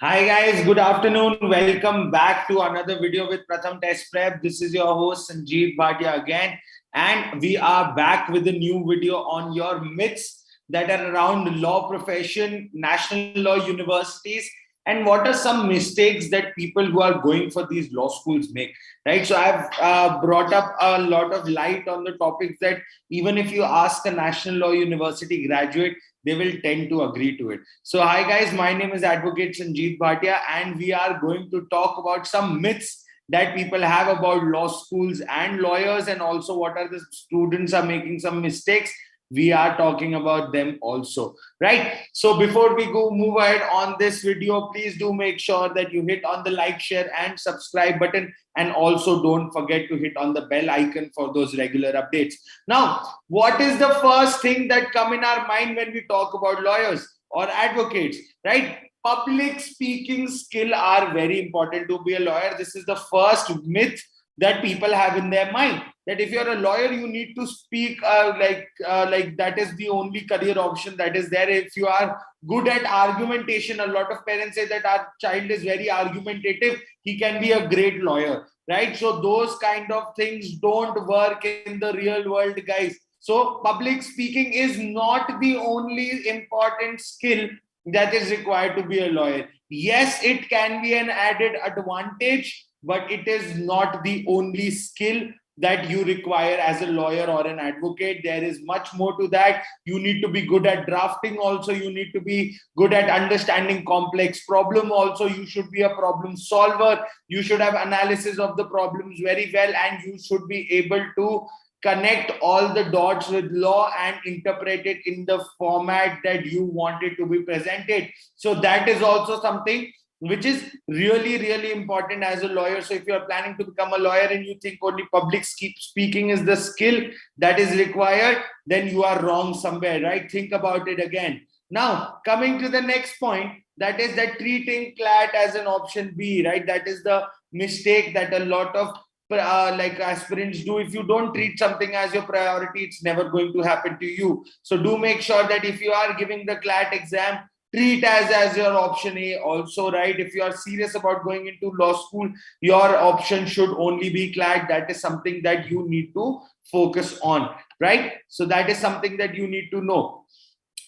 Hi guys, good afternoon. Welcome back to another video with Pratham Test Prep. This is your host Sanjeev Bhatia again, and we are back with a new video on your myths that are around law profession, national law universities, and what are some mistakes that people who are going for these law schools make. Right. So I've brought up a lot of light on the topics that even if you ask a national law university graduate, they will tend to agree to it. So, hi guys, my name is Advocate Sanjeev Bhatia, and we are going to talk about some myths that people have about law schools and lawyers, and also what are the students are making some mistakes. We are talking about them also, right? So before we go move ahead on this video, please do make sure that you hit on the like, share, and subscribe button, and also don't forget to hit on the bell icon for those regular updates. Now, what is the first thing that come in our mind when we talk about lawyers or advocates, right? Public speaking skill are very important to be a lawyer. This is the first myth that people have in their mind, that if you're a lawyer you need to speak like that is the only career option that is there. If you are good at argumentation, a lot of parents say that our child is very argumentative, he can be a great lawyer, right? So those kind of things don't work in the real world, guys. So public speaking is not the only important skill that is required to be a lawyer. Yes, it can be an added advantage, but it is not the only skill that you require as a lawyer or an advocate. There is much more to that. You need to be good at drafting also. You need to be good at understanding complex problem also. You should be a problem solver. You should have analysis of the problems very well, and you should be able to connect all the dots with law and interpret it in the format that you want it to be presented. So that is also something which is really, really important as a lawyer. So if you are planning to become a lawyer and you think only public speaking is the skill that is required, then you are wrong somewhere, right? Think about it again. Now, coming to the next point, that is that treating CLAT as an option B, right? That is the mistake that a lot of like aspirants do. If you don't treat something as your priority, it's never going to happen to you. So do make sure that if you are giving the CLAT exam, treat as your option A also, right? If you are serious about going into law school, your option should only be CLAT. That is something that you need to focus on, right? So that is something that you need to know.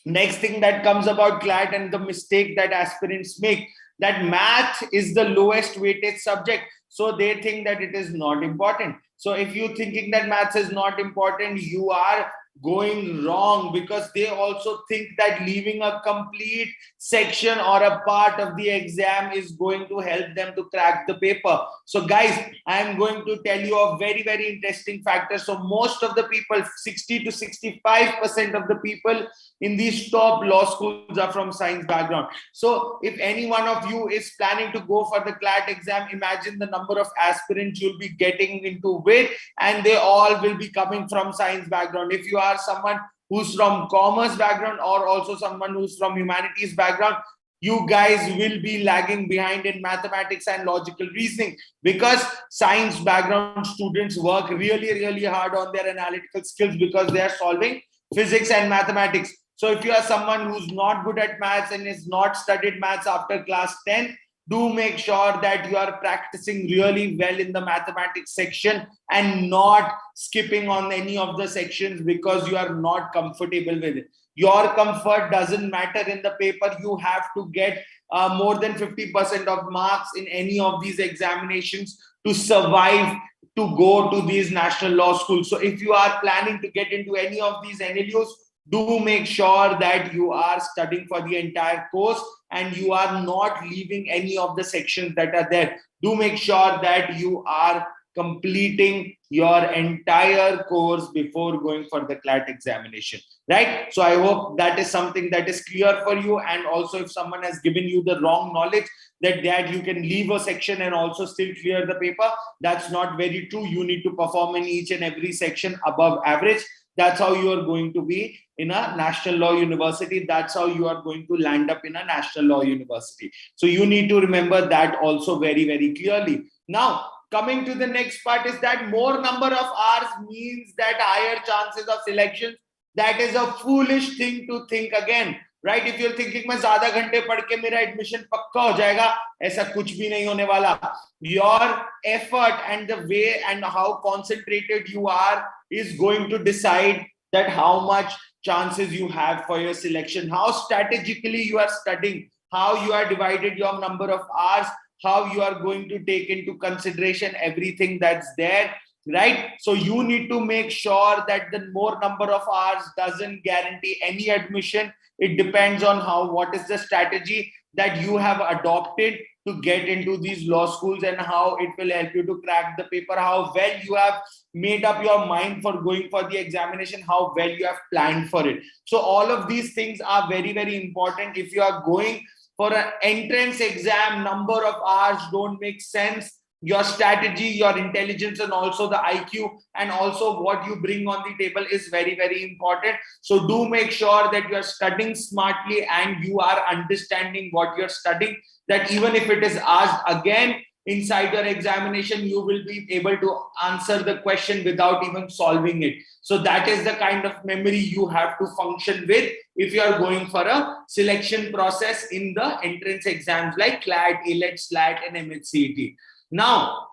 Next thing that comes about CLAT and the mistake that aspirants make, that math is the lowest weighted subject. So they think that it is not important. So if you're thinking that maths is not important, you are going wrong, because they also think that leaving a complete section or a part of the exam is going to help them to crack the paper. So guys, I am going to tell you a very, very interesting factor. So most of the people, 60 to 65% of the people in these top law schools are from science background. So if any one of you is planning to go for the CLAT exam, imagine the number of aspirants you'll be getting into with, and they all will be coming from science background. If you are someone who's from commerce background or also someone who's from humanities background, you guys will be lagging behind in mathematics and logical reasoning, because science background students work really, really hard on their analytical skills because they are solving physics and mathematics. So if you are someone who's not good at maths and is not studied maths after class 10, do make sure that you are practicing really well in the mathematics section and not skipping on any of the sections because you are not comfortable with it. Your comfort doesn't matter in the paper. You have to get more than 50% of marks in any of these examinations to survive, to go to these national law schools. So if you are planning to get into any of these NLUs, do make sure that you are studying for the entire course and you are not leaving any of the sections that are there. Do make sure that you are completing your entire course before going for the CLAT examination, right? So I hope that is something that is clear for you. And also, if someone has given you the wrong knowledge that you can leave a section and also still clear the paper, that's not very true. You need to perform in each and every section above average. That's how you are going to be in a national law university. That's how you are going to land up in a national law university. So you need to remember that also very, very clearly. Now, coming to the next part is that more number of hours means that higher chances of selection. That is a foolish thing to think again. right? If you're thinking मैं ज़्यादा घंटे पढ़ के मेरा admission पक्का हो जाएगा, ऐसा कुछ भी नहीं होने वाला. Your effort and the way and how concentrated you are is going to decide that how much chances you have for your selection, how strategically you are studying, how you are divided your number of hours, how you are going to take into consideration everything that's there, right? So you need to make sure that the more number of hours doesn't guarantee any admission. It depends on what is the strategy that you have adopted to get into these law schools and how it will help you to crack the paper, how well you have made up your mind for going for the examination, how well you have planned for it. So all of these things are very, very important. If you are going for an entrance exam, number of hours don't make sense. Your strategy, your intelligence, and also the IQ, and also what you bring on the table is very, very important. So do make sure that you are studying smartly and you are understanding what you're studying, that even if it is asked again inside your examination, you will be able to answer the question without even solving it. So that is the kind of memory you have to function with if you are going for a selection process in the entrance exams like CLAT, AILET, SLAT, and MHCET. Now,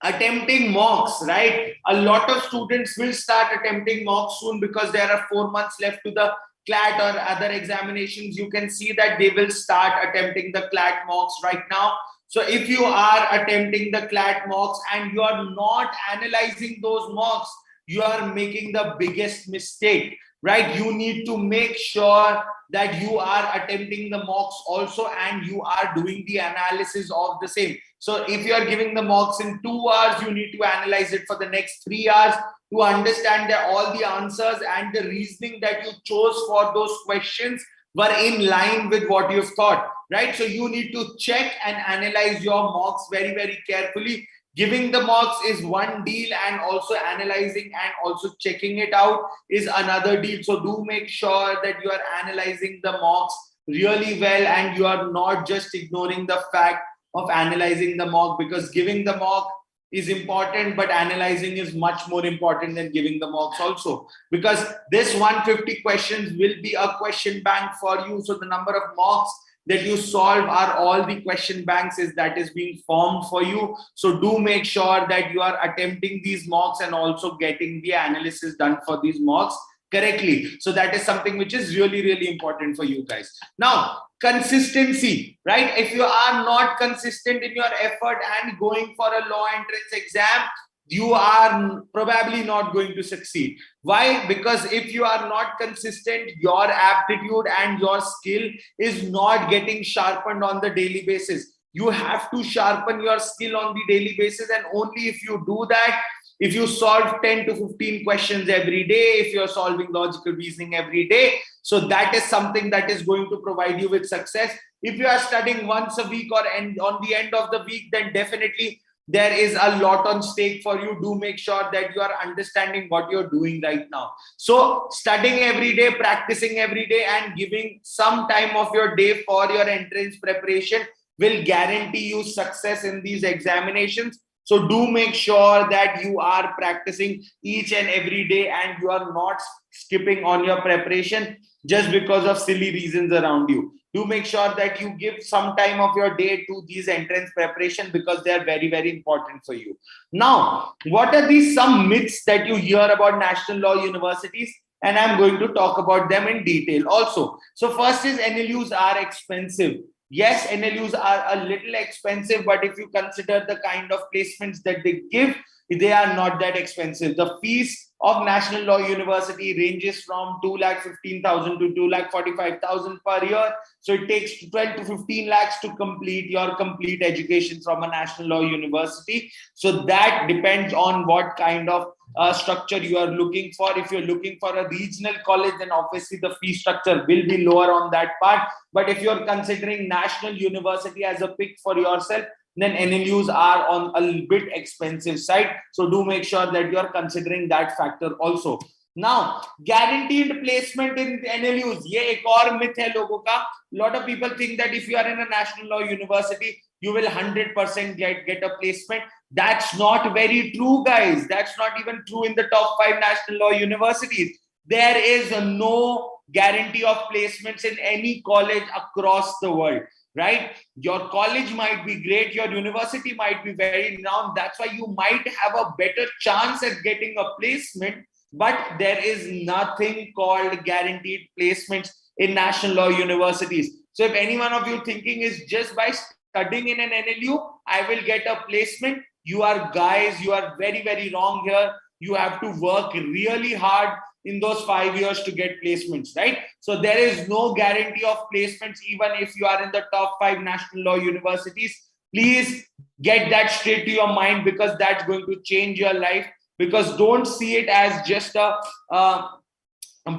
attempting mocks, right? A lot of students will start attempting mocks soon because there are 4 months left to the CLAT or other examinations. You can see that they will start attempting the CLAT mocks right now. So if you are attempting the CLAT mocks and you are not analyzing those mocks, you are making the biggest mistake, right? You need to make sure that you are attempting the mocks also and you are doing the analysis of the same. So if you are giving the mocks in 2 hours, you need to analyze it for the next 3 hours to understand that all the answers and the reasoning that you chose for those questions were in line with what you've thought, right? So you need to check and analyze your mocks very, very carefully. Giving the mocks is one deal, and also analyzing and also checking it out is another deal. So do make sure that you are analyzing the mocks really well and you are not just ignoring the fact of analyzing the mock, because giving the mock is important, but analyzing is much more important than giving the mocks also, because this 150 questions will be a question bank for you. So the number of mocks that you solve are all the question banks that is being formed for you. So do make sure that you are attempting these mocks and also getting the analysis done for these mocks correctly. So that is something which is really, really important for you guys. Now, consistency, right? If you are not consistent in your effort and going for a law entrance exam, you are probably not going to succeed. Why? Because if you are not consistent, your aptitude and your skill is not getting sharpened on the daily basis. You have to sharpen your skill on the daily basis, and only if you do that, if you solve 10 to 15 questions every day, if you're solving logical reasoning every day, so that is something that is going to provide you with success. If you are studying once a week or on the end of the week, then definitely there is a lot on stake for you. Do make sure that you are understanding what you're doing right now. So studying every day, practicing every day, and giving some time of your day for your entrance preparation will guarantee you success in these examinations. So do make sure that you are practicing each and every day and you are not skipping on your preparation just because of silly reasons around you. Do make sure that you give some time of your day to these entrance preparation because they are very, very important for you. Now, what are these some myths that you hear about national law universities? And I'm going to talk about them in detail also. So first is NLUs are expensive. Yes, NLUs are a little expensive, but if you consider the kind of placements that they give, they are not that expensive. The fees of National Law University ranges from 2,15,000 to 2,45,000 per year. So it takes 12 to 15 lakhs to complete your complete education from a National Law University. So that depends on what kind of structure you are looking for. If you're looking for a regional college, then obviously the fee structure will be lower on that part. But if you're considering National University as a pick for yourself, then NLUs are on a little bit expensive side. So do make sure that you're considering that factor also. Now, guaranteed placement in NLUs. ये एक और myth है लोगों का. Lot of people think that if you are in a National Law University, you will 100% get a placement. That's not very true, guys. That's not even true in the top 5 National Law Universities. There is no guarantee of placements in any college across the world, right? Your college might be great, your university might be very renowned. That's why you might have a better chance at getting a placement, but there is nothing called guaranteed placements in national law universities. So if any one of you thinking is just by studying in an NLU, I will get a placement, you are very, very wrong here. You have to work really hard in those 5 years to get placements, right? So there is no guarantee of placements, even if you are in the top 5 national law universities. Please get that straight to your mind, because that's going to change your life. Because don't see it as just a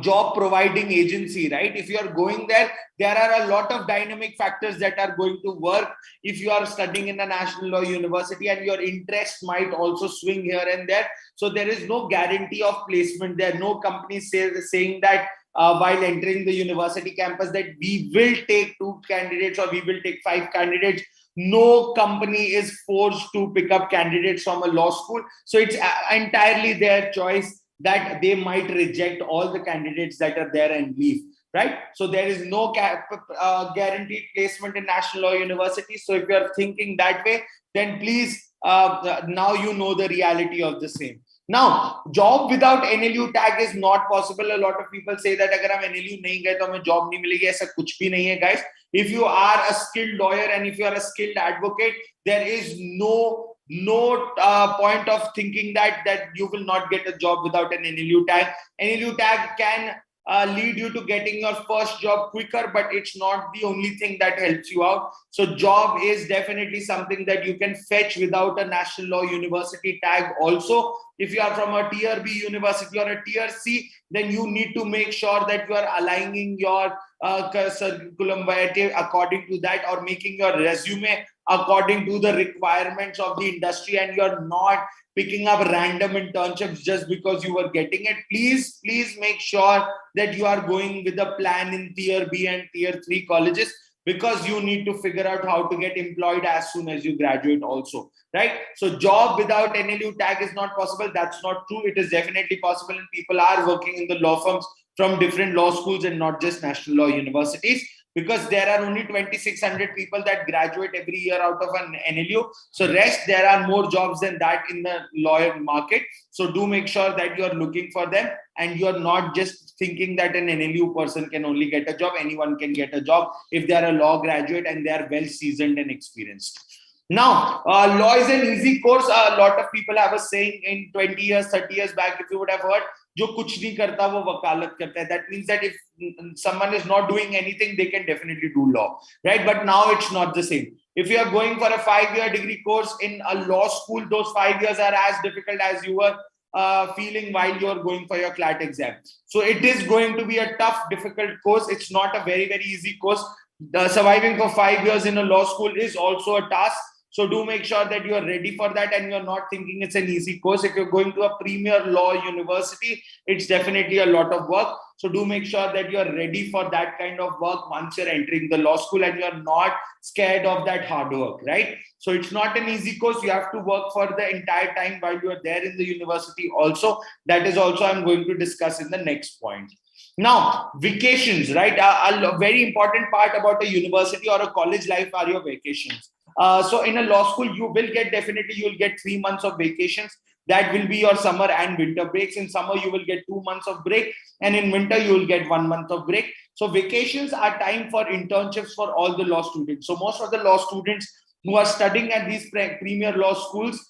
job providing agency, right? If you are going there, there are a lot of dynamic factors that are going to work. If you are studying in a national law university, and your interest might also swing here and there, so there is no guarantee of placement. There are no companies saying that while entering the university campus that we will take 2 candidates or we will take 5 candidates. No company is forced to pick up candidates from a law school. So it's entirely their choice that they might reject all the candidates that are there and leave, right? So there is no guaranteed placement in national law universities. So if you are thinking that way, then please, now you know the reality of the same. Now, job without NLU tag is not possible. A lot of people say that अगर हम NLU नहीं गए तो हमें job नहीं मिलेगी. ऐसा कुछ भी नहीं है, guys. If you are a skilled lawyer and if you are a skilled advocate, there is no point of thinking that you will not get a job without an NLU tag. NLU tag can lead you to getting your first job quicker, but it's not the only thing that helps you out. So job is definitely something that you can fetch without a national law university tag also. If you are from a tier B university or a tier C, then you need to make sure that you are aligning your curriculum vitae according to that, or making your resume according to the requirements of the industry, and you're not picking up random internships just because you were getting it. Please make sure that you are going with a plan in tier B and tier 3 colleges, because you need to figure out how to get employed as soon as you graduate also, right? So job without NLU tag is not possible. That's not true. It is definitely possible, and people are working in the law firms from different law schools and not just national law universities, because there are only 2,600 people that graduate every year out of an NLU. So rest, there are more jobs than that in the lawyer market. So do make sure that you're looking for them, and you're not just thinking that an NLU person can only get a job. Anyone can get a job if they are a law graduate and they are well seasoned and experienced. Now, law is an easy course. A lot of people have a saying in 20 years, 30 years back, if you would have heard, जो कुछ नहीं करता वो वकालत करता है. That means that if someone is not doing anything, they can definitely do law, right? But now it's not the same. If you are going for a 5-year degree course in a law school, those 5 years are as difficult as you were feeling while you're going for your CLAT exam. So it is going to be a tough, difficult course. It's not a very, very easy course. Surviving for 5 years in a law school is also a task. So do make sure that you are ready for that, and you're not thinking it's an easy course. If you're going to a premier law university, it's definitely a lot of work. So do make sure that you're ready for that kind of work once you're entering the law school, and you're not scared of that hard work, right? So it's not an easy course. You have to work for the entire time while you are there in the university also. That is also I'm going to discuss in the next point. Now, vacations, right? A very important part about a university or a college life are your vacations. So in a law school, you will get you'll get 3 months of vacations. That will be your summer and winter breaks. In summer, you will get 2 months of break, and in winter, you will get 1 month of break. So vacations are time for internships for all the law students. So most of the law students who are studying at these premier law schools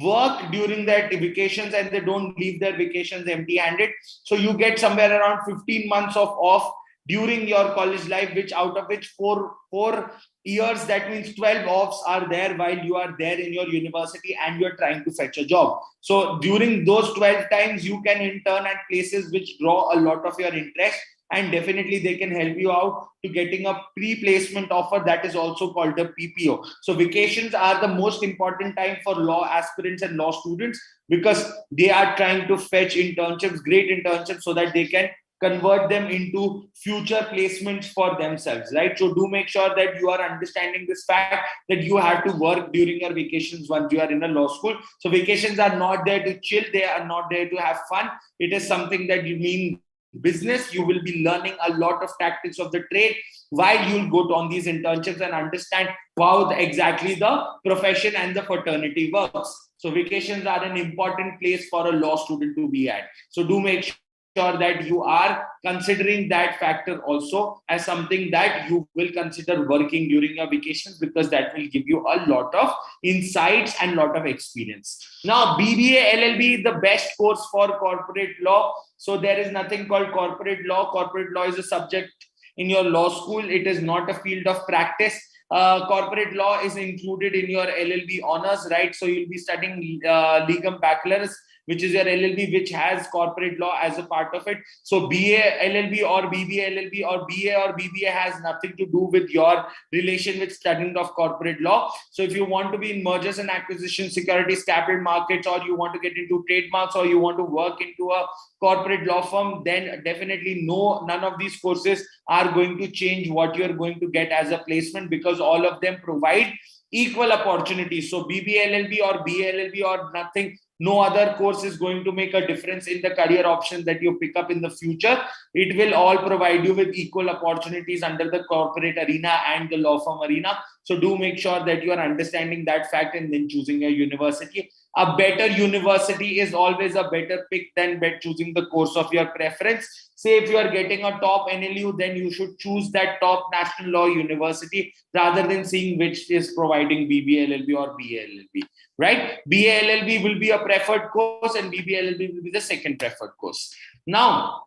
work during their vacations, and they don't leave their vacations empty-handed. So you get somewhere around 15 months of off during your college life, which out of which four years, that means 12 offs are there while you are there in your university and you're trying to fetch a job. So during those 12 times, you can intern at places which draw a lot of your interest, and definitely they can help you out to getting a pre-placement offer that is also called a PPO. So vacations are the most important time for law aspirants and law students, because they are trying to fetch internships, great internships, so that they can convert them into future placements for themselves, right? So do make sure that you are understanding this fact that you have to work during your vacations once you are in a law school. So vacations are not there to chill. They are not there to have fun. It is something that you mean business, you will be learning a lot of tactics of the trade while you'll go on these internships and understand how exactly the profession and the fraternity works. So vacations are an important place for a law student to be at. So do make sure that you are considering that factor also as something that you will consider working during your vacations, because that will give you a lot of insights and lot of experience. Now, BBA LLB, the best course for corporate law. So there is nothing called corporate law. Corporate law is a subject in your law school. It is not a field of practice. Corporate law is included in your LLB honors, right? So you'll be studying legal bachelors, which is your LLB, which has corporate law as a part of it. So BA LLB or BBA LLB or BA or BBA has nothing to do with your relation with studying of corporate law. So if you want to be in mergers and acquisitions, securities, capital markets, or you want to get into trademarks, or you want to work into a corporate law firm, then definitely none of these courses are going to change what you're going to get as a placement, because all of them provide equal opportunities. So BBA LLB or BA LLB or nothing, no other course is going to make a difference in the career options that you pick up in the future. It will all provide you with equal opportunities under the corporate arena and the law firm arena. So do make sure that you are understanding that fact and then choosing a university. A better university is always a better pick than choosing the course of your preference. Say if you are getting a top NLU, then you should choose that top national law university rather than seeing which is providing BBA LLB or BA LLB. Right? BA LLB will be a preferred course and BBA LLB will be the second preferred course. Now,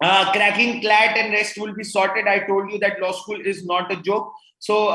cracking CLAT and rest will be sorted. I told you that law school is not a joke. So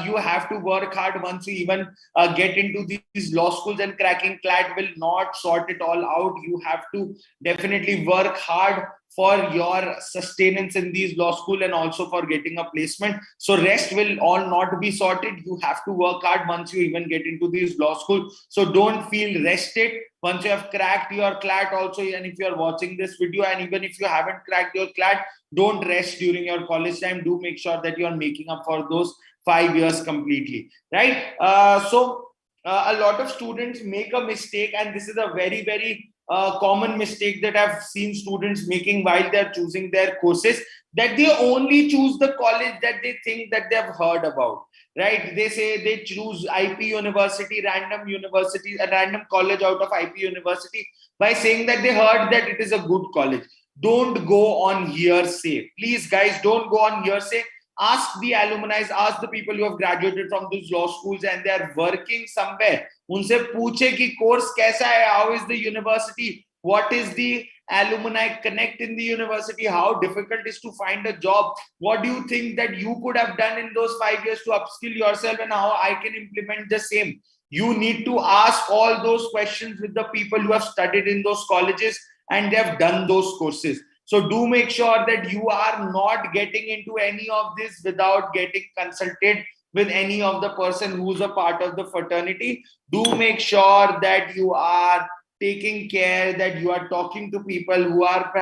you have to work hard once you even get into these law schools, and cracking CLAT will not sort it all out. You have to definitely work hard for your sustenance in these law school and also for getting a placement. So rest will all not be sorted. You have to work hard once you even get into these law school. So don't feel rested once you have cracked your CLAT also. And if you are watching this video, and even if you haven't cracked your CLAT, don't rest during your college time. Do make sure that you are making up for those 5 years completely, right? A lot of students make a mistake, and this is a very, very common mistake that I've seen students making while they're choosing their courses, that they only choose the college that they think that they've heard about, right? They say they choose IP university, a random college out of IP university, by saying that they heard that it is a good college. Don't go on hearsay. Please, guys, don't go on hearsay. Ask the alumni, ask the people who have graduated from these law schools and they are working somewhere. उनसे पूछे कि course कैसा है, how is the university, what is the alumni connect in the university, how difficult it is to find a job, what do you think that you could have done in those 5 years to upskill yourself, and how I can implement the same. You need to ask all those questions with the people who have studied in those colleges and they have done those courses. So do make sure that you are not getting into any of this without getting consulted with any of the person who's a part of the fraternity. Do make sure that you are taking care, that you are talking to people who have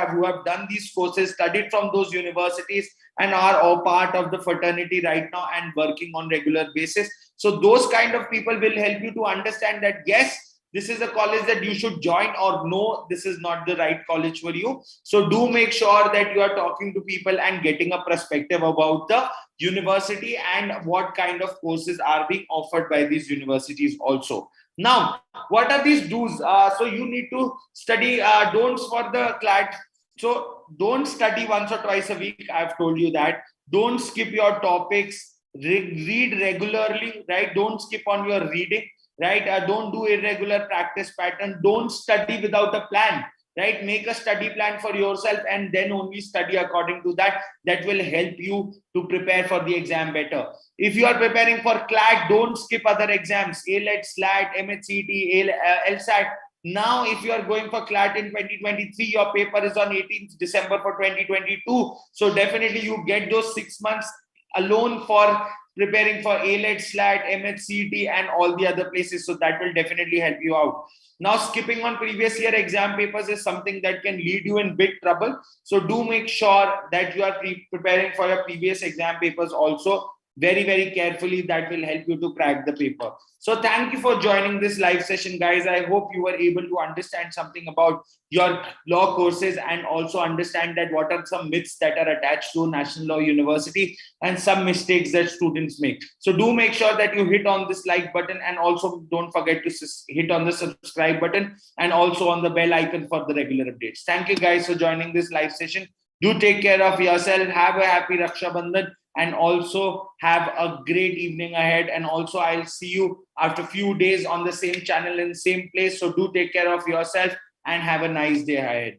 done these courses, studied from those universities, and are all part of the fraternity right now and working on regular basis. So those kind of people will help you to understand that yes, this is a college that you should join, or no, this is not the right college for you. So do make sure that you are talking to people and getting a perspective about the university and what kind of courses are being offered by these universities also. Now, what are these do's? So you need to study don'ts for the CLAT. So don't study once or twice a week. I've told you that. Don't skip your topics. Read regularly, right? Don't skip on your reading. Right? Don't do irregular practice pattern. Don't study without a plan, right? Make a study plan for yourself and then only study according to that. That will help you to prepare for the exam better. If you are preparing for CLAT, don't skip other exams, AILET, SLAT, MHCT, LSAT. Now, if you are going for CLAT in 2023, your paper is on 18th December for 2022. So definitely you get those 6 months alone for preparing for AILET, SLAT, MHCT, and all the other places. So that will definitely help you out. Now, skipping on previous year exam papers is something that can lead you in big trouble. So do make sure that you are preparing for your previous exam papers also. very, very carefully. That will help you to crack the paper. So thank you for joining this live session, guys. I hope you were able to understand something about your law courses and also understand that what are some myths that are attached to National Law University and some mistakes that students make. So do make sure that you hit on this like button, and also don't forget to hit on the subscribe button and also on the bell icon for the regular updates. Thank you guys for joining this live session. Do take care of yourself. Have a happy Raksha Bandhan, and also have a great evening ahead. And also I'll see you after a few days on the same channel in the same place. So do take care of yourself and have a nice day ahead.